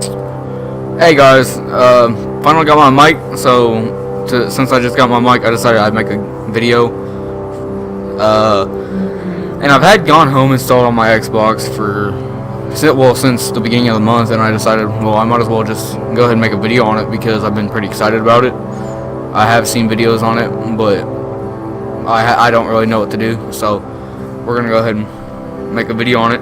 Hey guys, finally got my mic, so since I just got my mic, I decided I'd make a video. And I've had Gone Home installed on my Xbox since the beginning of the month, and I decided, well, I might as well just go ahead and make a video on it because I've been pretty excited about it. I have seen videos on it, but I don't really know what to do, so we're gonna go ahead and make a video on it.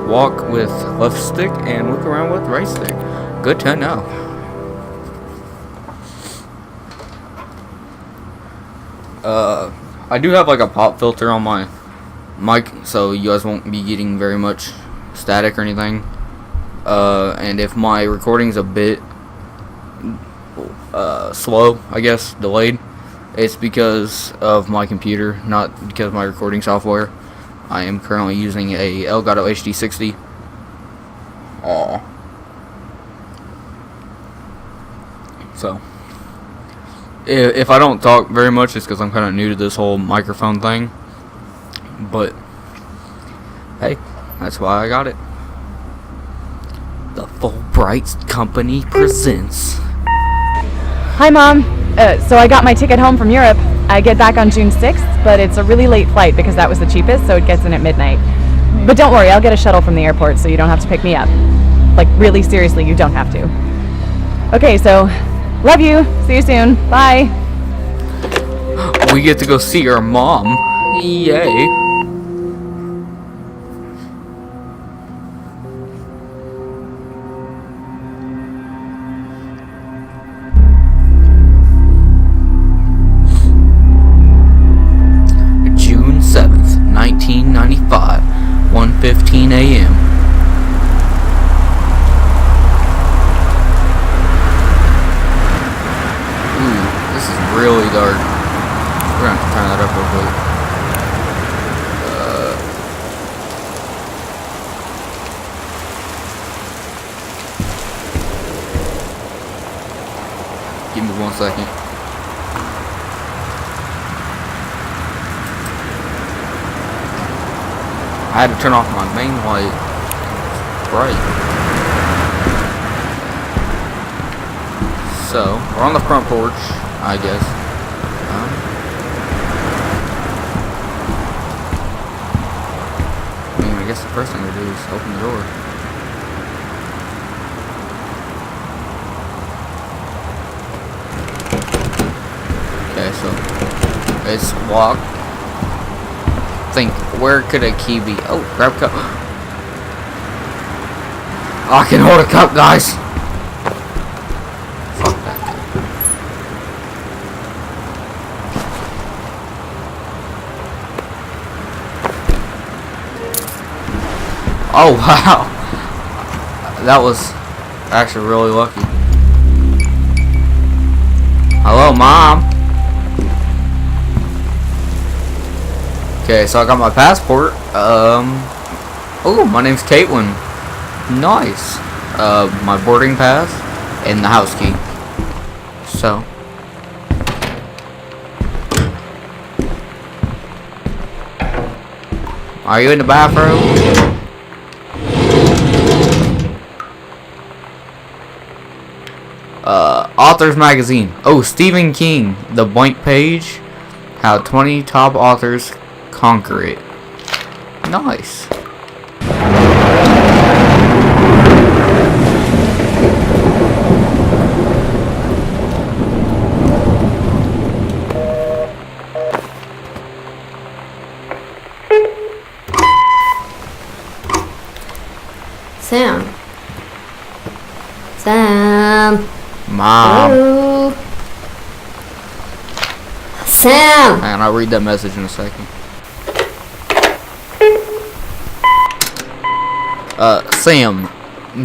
Walk with left stick and look around with right stick. Good to know. I do have like a pop filter on my mic, so you guys won't be getting very much static or anything. And if my recording's a bit slow, I guess, delayed, it's because of my computer, not because of my recording software. I am currently using a Elgato HD60. So, if I don't talk very much, it's because I'm kind of new to this whole microphone thing. But, hey, that's why I got it. The Fulbright Company presents. Hi, Mom. So I got my ticket home from Europe. I get back on June 6th, but it's a really late flight because that was the cheapest, so it gets in at midnight. But don't worry, I'll get a shuttle from the airport so you don't have to pick me up. Like, really seriously, you don't have to. Okay, so, love you. See you soon. Bye. We get to go see our mom. Yay. June 7th, 1995, 1:15 a.m. This is really dark. We're gonna have to turn that up real quick. Give me 1 second. I had to turn off my main light. It's bright. So, we're on the front porch, I guess. I guess the first thing to do is open the door. Okay, so it's locked. Think, where could a key be? Oh, grab a cup. I can hold a cup, guys. Fuck that. Oh, wow. That was actually really lucky. Hello, Mom. Okay, so I got my passport. Oh, my name's Caitlin. Nice. My boarding pass and the house key. So. Are you in the bathroom? Authors Magazine. Oh, Stephen King. The Blank Page. How 20 top authors conquer it. Nice. Sam. Mom. Hello. Sam. And I'll read that message in a second. Sam.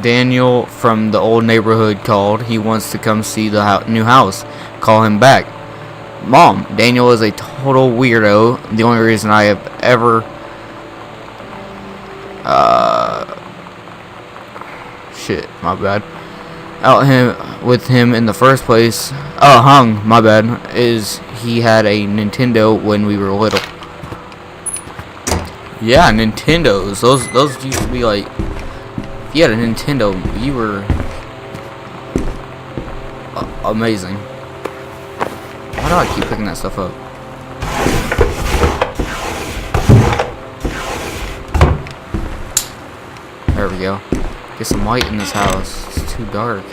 Daniel from the old neighborhood called. He wants to come see the new house. Call him back. Mom, Daniel is a total weirdo. The only reason I have ever shit, my bad. With him in the first place. My bad. Is he had a Nintendo when we were little. Yeah, Nintendos. Those used to be like you had a Nintendo, you were amazing. Why do I keep picking that stuff up? There we go. Get some light in this house. It's too dark.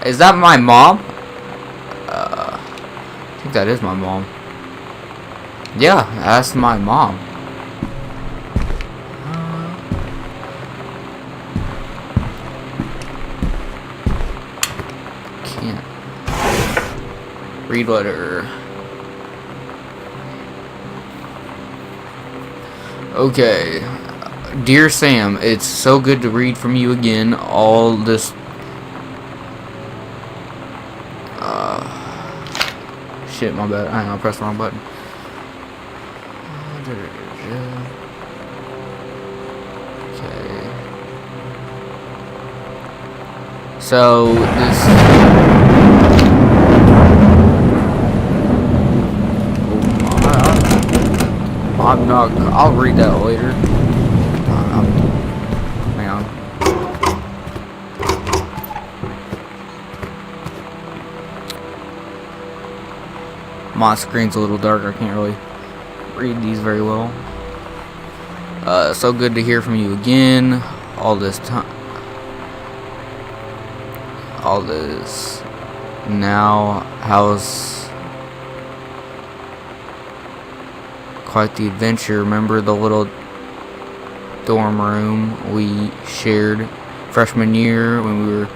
Is that my mom? I think that is my mom. Yeah, that's my mom. Can't read letter. Okay. Dear Sam, it's so good to read from you again. All this shit, my bad. I pressed the wrong button. Okay. So this I'm not. I'll read that later. Hang on. My screen's a little dark. I can't really read these very well. So good to hear from you again. All this time. All this. Now, how's quite the adventure. Remember the little dorm room we shared freshman year when we were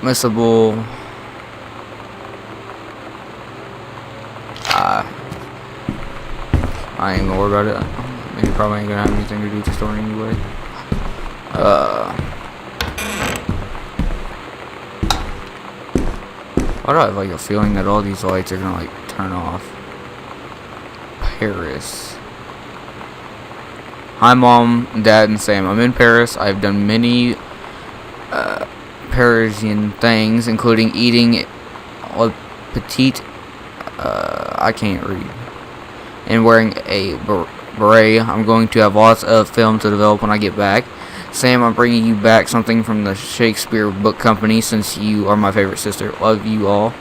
missable? I ain't gonna worry about it. I mean, probably ain't gonna have anything to do with the story anyway. Why do I have like a feeling that all these lights are gonna like turn off? Paris. Hi Mom, Dad, and Sam. I'm in Paris. I've done many Parisian things, including eating a petite I can't read, and wearing a beret. I'm going to have lots of film to develop when I get back. Sam, I'm bringing you back something from the Shakespeare Book Company since you are my favorite sister. Love you all.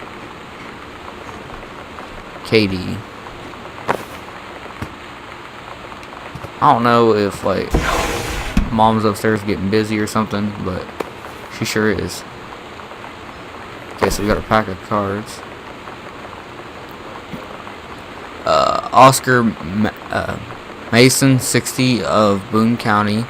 Katie. I don't know if like Mom's upstairs getting busy or something, but she sure is. Okay, so we got a pack of cards. Oscar Mason, 60, of Boone County,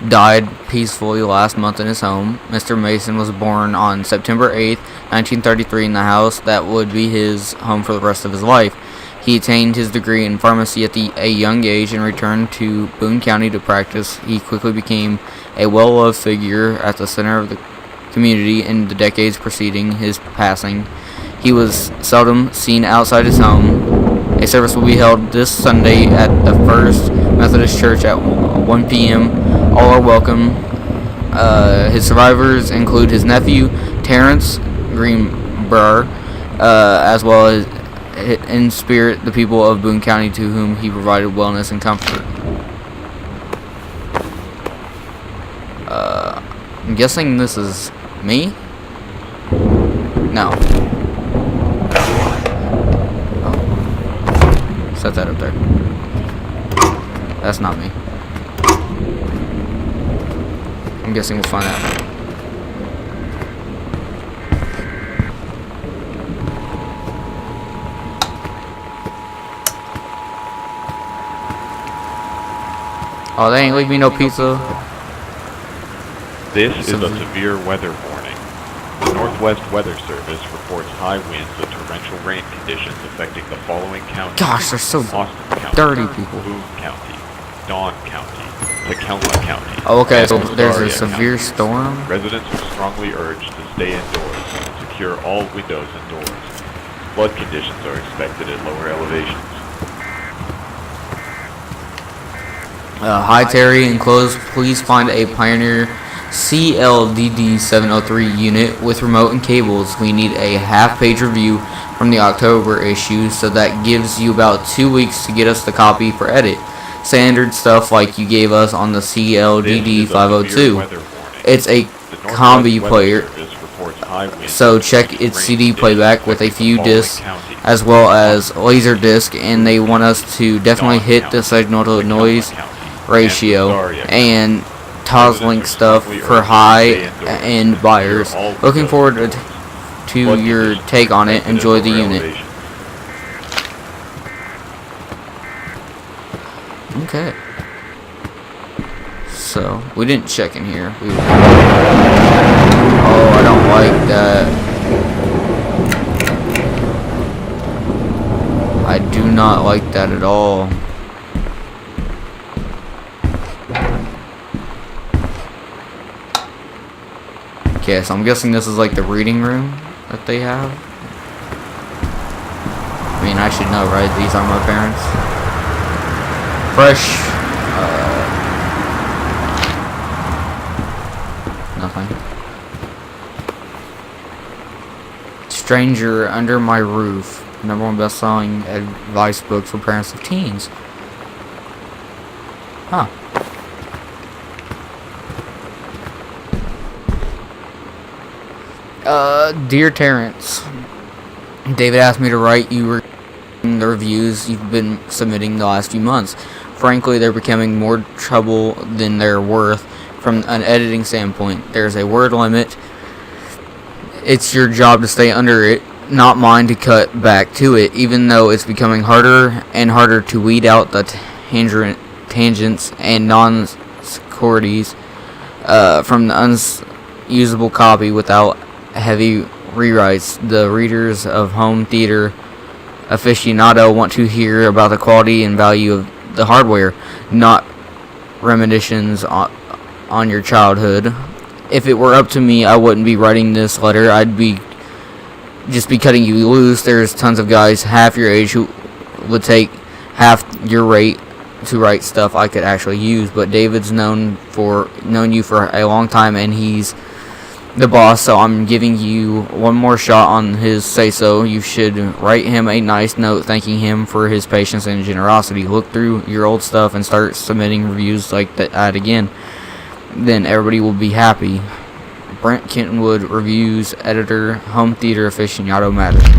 died peacefully last month in his home. Mr. Mason was born on September 8th, 1933 in the house that would be his home for the rest of his life. He attained his degree in pharmacy at a young age and returned to Boone County to practice. He quickly became a well-loved figure at the center of the community in the decades preceding his passing. He was seldom seen outside his home. A service will be held this Sunday at the First Methodist Church at 1 p.m. All are welcome. His survivors include his nephew, Terrence Greenbrier, as well as in spirit the people of Boone County to whom he provided wellness and comfort. I'm guessing this is me? No. Oh. Set that up there. That's not me. I'm guessing we'll find out. Oh, they ain't leave me no pizza. This is a severe weather warning. The Northwest Weather Service reports high winds and torrential rain conditions affecting the following counties. Gosh, they're so Austin County, dirty people. Boone County, Dawn County, Tacoma County. Oh, okay, so there's a Astoria severe County. storm? Residents are strongly urged to stay indoors and secure all windows and doors. Flood conditions are expected at lower elevations. Hi Terry, enclosed, please find a Pioneer CLDD 703 unit with remote and cables. We need a half-page review from the October issue, so that gives you about 2 weeks to get us the copy for edit. standard stuff like you gave us on the This CLDD is a severe 502. weather warning. It's a The Northwest combi Weather player, Service reports high winds so and check torrential its rain CD conditions playback with a affecting few the following discs counties. as well as laser disc, and they want us to definitely hit the signal to noise ratio and Toslink stuff for high-end buyers. Looking forward to your take on it. Enjoy the unit. Okay. So, we didn't check in here. Oh, I don't like that. I do not like that at all. Okay, so I'm guessing this is like the reading room that they have. I mean, I should know, right? These are my parents. Fresh. Nothing. Stranger Under My Roof. #1 best-selling advice book for parents of teens. Huh. Dear Terrence, David asked me to write you the reviews you've been submitting the last few months. Frankly, they're becoming more trouble than they're worth from an editing standpoint. There's a word limit. It's your job to stay under it, not mine to cut back to it, even though it's becoming harder and harder to weed out the tangents and non-securities from the unusable copy without heavy rewrites. The readers of Home Theater Aficionado want to hear about the quality and value of the hardware, not reminiscences on your childhood. If it were up to me, I wouldn't be writing this letter. I'd be cutting you loose. There's tons of guys half your age who would take half your rate to write stuff I could actually use. But David's known you for a long time, and he's the boss, so I'm giving you one more shot on his say-so. You should write him a nice note thanking him for his patience and generosity. Look through your old stuff and start submitting reviews like that again. Then everybody will be happy. Brent Kentonwood, Reviews Editor, Home Theater Aficionado Magazine.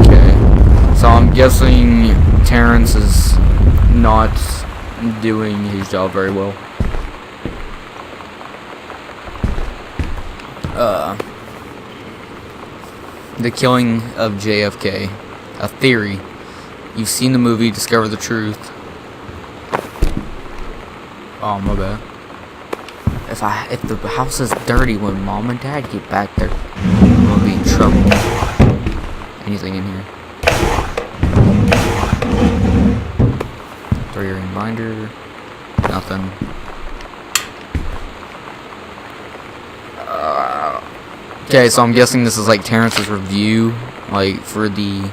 Okay, so I'm guessing Terrence is not doing his job very well. The killing of JFK. A theory. You've seen the movie, discover the truth. Oh, my bad. If the house is dirty when mom and dad get back there, I'm gonna be in trouble. Anything in here? 3-ring binder. Nothing. Okay, so I'm guessing this is like Terrence's review, like for the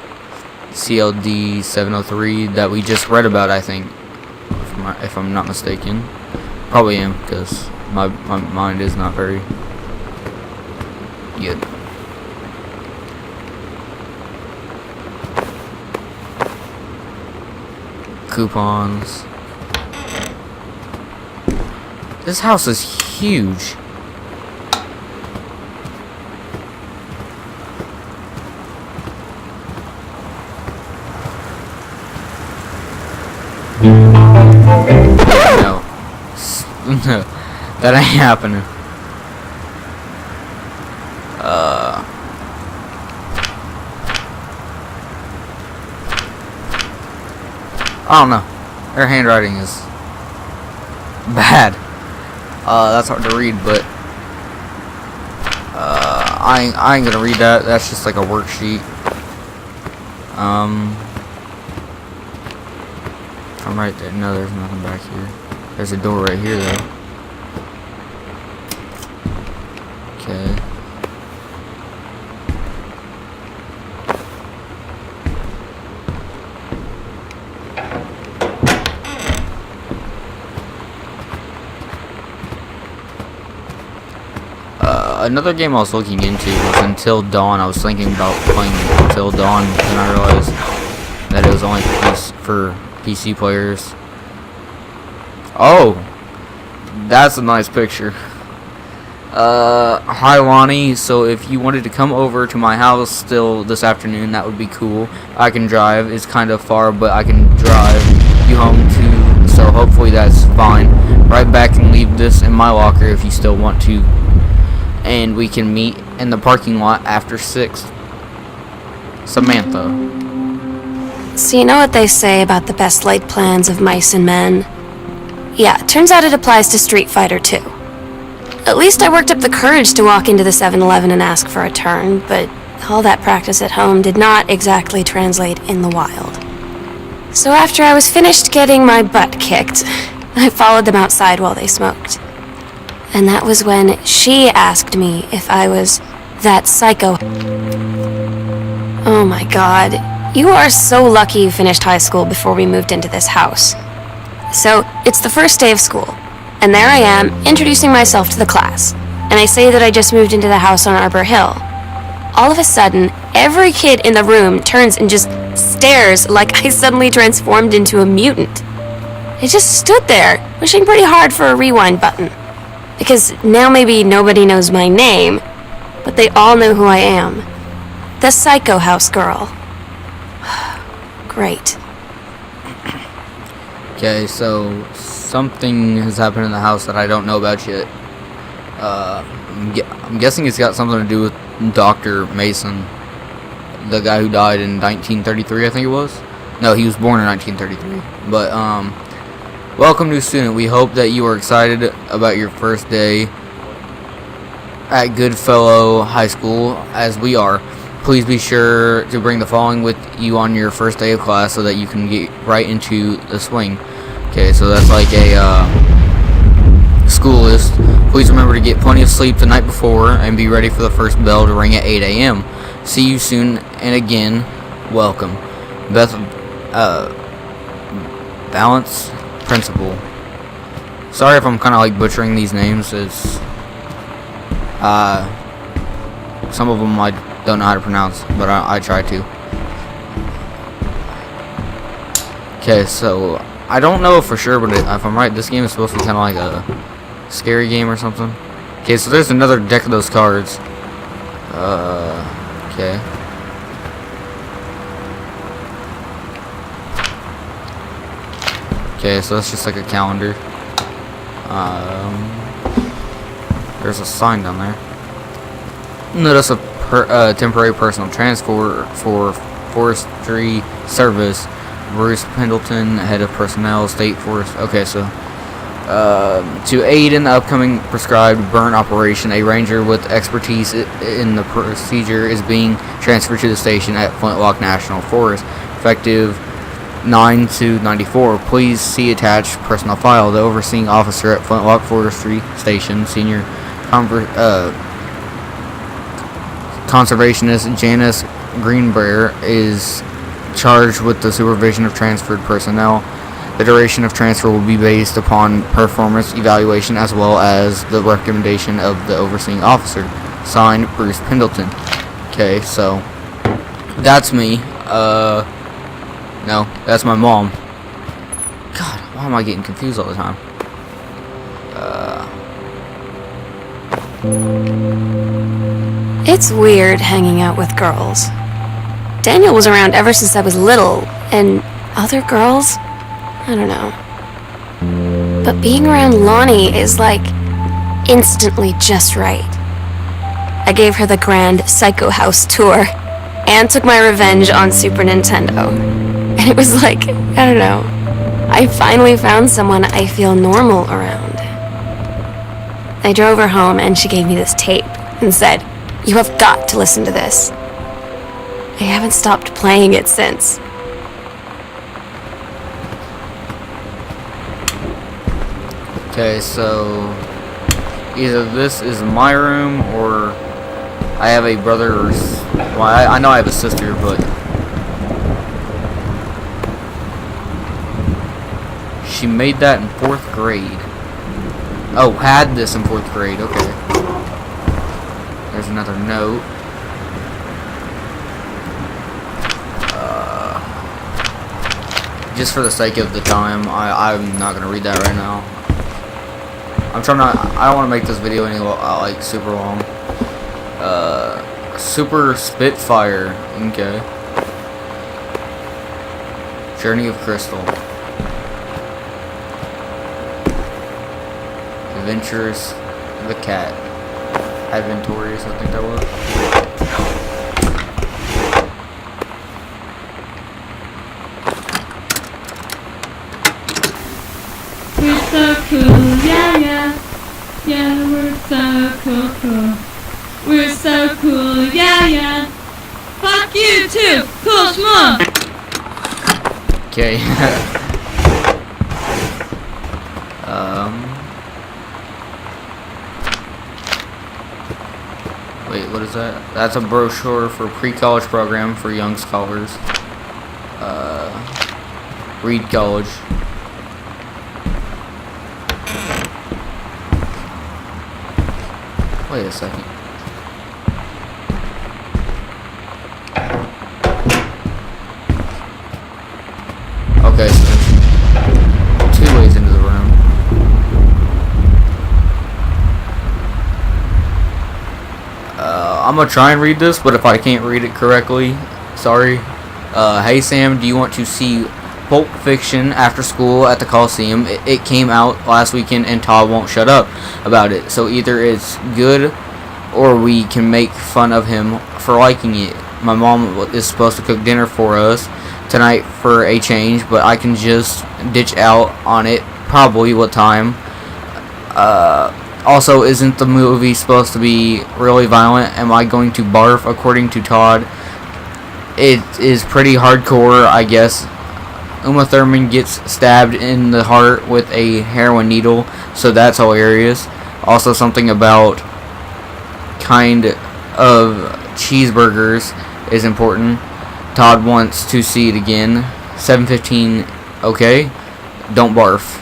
CLD 703 that we just read about, I think, if I'm not mistaken. Probably am, because my mind is not very good. Coupons. This house is huge. No. No. That ain't happening. I don't know. Their handwriting is bad. That's hard to read, but I ain't gonna read that. That's just like a worksheet. I'm right there. No, there's nothing back here. There's a door right here, though. Okay. Another game I was looking into was Until Dawn. I was thinking about playing Until Dawn, and I realized that it was only for PC players. Oh, that's a nice picture. Hi Lonnie, so if you wanted to come over to my house still this afternoon, that would be cool. I can drive, it's kind of far, but I can drive you home too, so hopefully that's fine. Right back and leave this in my locker if you still want to, and we can meet in the parking lot after 6. Samantha. So you know what they say about the best laid plans of mice and men? Yeah, it turns out it applies to Street Fighter too. At least I worked up the courage to walk into the 7-Eleven and ask for a turn, but all that practice at home did not exactly translate in the wild. So after I was finished getting my butt kicked, I followed them outside while they smoked. And that was when she asked me if I was that psycho. Oh my god, you are so lucky you finished high school before we moved into this house. So, it's the first day of school. And there I am, introducing myself to the class. And I say that I just moved into the house on Arbor Hill. All of a sudden, every kid in the room turns and just stares like I suddenly transformed into a mutant. I just stood there, wishing pretty hard for a rewind button. Because now maybe nobody knows my name, but they all know who I am. The Psycho House Girl. Great. Okay, so something has happened in the house that I don't know about yet. I'm guessing it's got something to do with Dr. Mason, the guy who died in 1933, I think it was. No, he was born in 1933. But welcome, new student. We hope that you are excited about your first day at Goodfellow High School, as we are. Please be sure to bring the following with you on your first day of class so that you can get right into the swing. Okay, so that's like a school list. Please remember to get plenty of sleep the night before and be ready for the first bell to ring at 8 a.m. See you soon, and again, welcome. Balance Principal. Sorry if I'm kind of like butchering these names. It's some of them I don't know how to pronounce, but I try to. Okay, so I don't know for sure, but if I'm right, this game is supposed to be kind of like a scary game or something. Okay, so there's another deck of those cards. Okay. Okay, so that's just like a calendar. There's a sign down there. Notice a temporary personal transfer for Forestry Service. Bruce Pendleton, head of personnel, State Forest. Okay, so to aid in the upcoming prescribed burn operation, a ranger with expertise in the procedure is being transferred to the station at Flintlock National Forest, effective 9/2/94. Please see attached personnel file. The overseeing officer at Flintlock Forestry Station, Senior Conservationist Janice Greenbrier, is charged with the supervision of transferred personnel. The duration of transfer will be based upon performance evaluation as well as the recommendation of the overseeing officer. Signed, Bruce Pendleton. Okay, so that's me. No, that's my mom. God, why am I getting confused all the time? It's weird hanging out with girls. Daniel was around ever since I was little, and other girls? I don't know. But being around Lonnie is like instantly just right. I gave her the grand Psycho House tour and took my revenge on Super Nintendo. And it was like, I don't know, I finally found someone I feel normal around. I drove her home and she gave me this tape and said, "You have got to listen to this." I haven't stopped playing it since. Okay, so either this is my room or I have a brother or... Well, I know I have a sister, but... She made that in 4th grade. Oh, had this in 4th grade, okay. There's another note. just for the sake of the time, I'm not gonna read that right now. I'm trying not. I don't want to make this video any like super long. Super Spitfire. Okay. Journey of Crystal. Adventures the Cat. Adventorious, I think that was. We're so cool, yeah, yeah. Yeah, we're so cool. We're so cool, yeah, yeah. Fuck you too, cool schmuck. Okay. Wait, what is that? That's a brochure for pre-college program for young scholars. Reed College. Wait a second. Okay, so there's 2 ways into the room. I'm gonna try and read this, but if I can't read it correctly, sorry. Hey Sam, do you want to see Pulp Fiction after school at the Coliseum? It came out last weekend and Todd won't shut up about it. So either it's good or we can make fun of him for liking it. My mom is supposed to cook dinner for us tonight for a change, but I can just ditch out on it. Probably what time? Also, isn't the movie supposed to be really violent? Am I going to barf? According to Todd, it is pretty hardcore, I guess. Uma Thurman gets stabbed in the heart with a heroin needle, so that's hilarious. Also, something about kind of cheeseburgers is important. Todd wants to see it again. 7:15. Okay. Don't barf.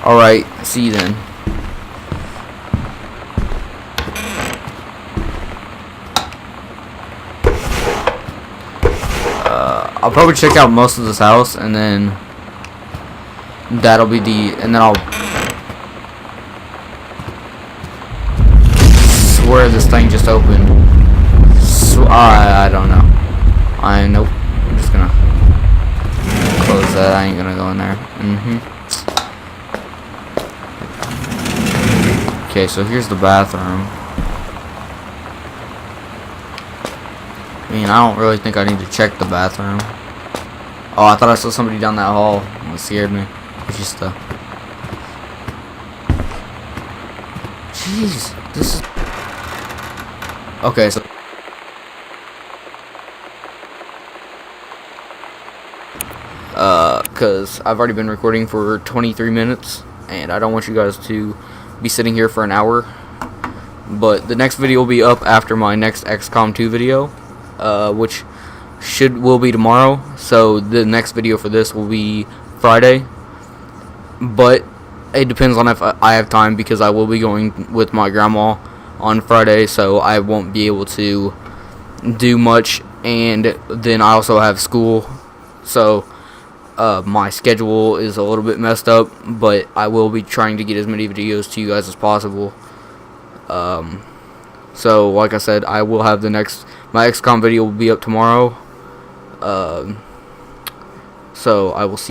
Alright, see you then. I'll probably check out most of this house, and then that'll be and then I'll swear this thing just opened. I don't know. Nope. I'm just gonna close that. I ain't gonna go in there. Okay, so here's the bathroom. I mean, I don't really think I need to check the bathroom. Oh, I thought I saw somebody down that hall. It scared me. It's just jeez, this is... Okay, so... Because I've already been recording for 23 minutes, and I don't want you guys to be sitting here for an hour. But the next video will be up after my next XCOM 2 video. Which will be tomorrow, so the next video for this will be Friday, but it depends on if I have time, because I will be going with my grandma on Friday, so I won't be able to do much, and then I also have school, so my schedule is a little bit messed up, but I will be trying to get as many videos to you guys as possible. So like I said, I will have my XCOM video will be up tomorrow. So I will see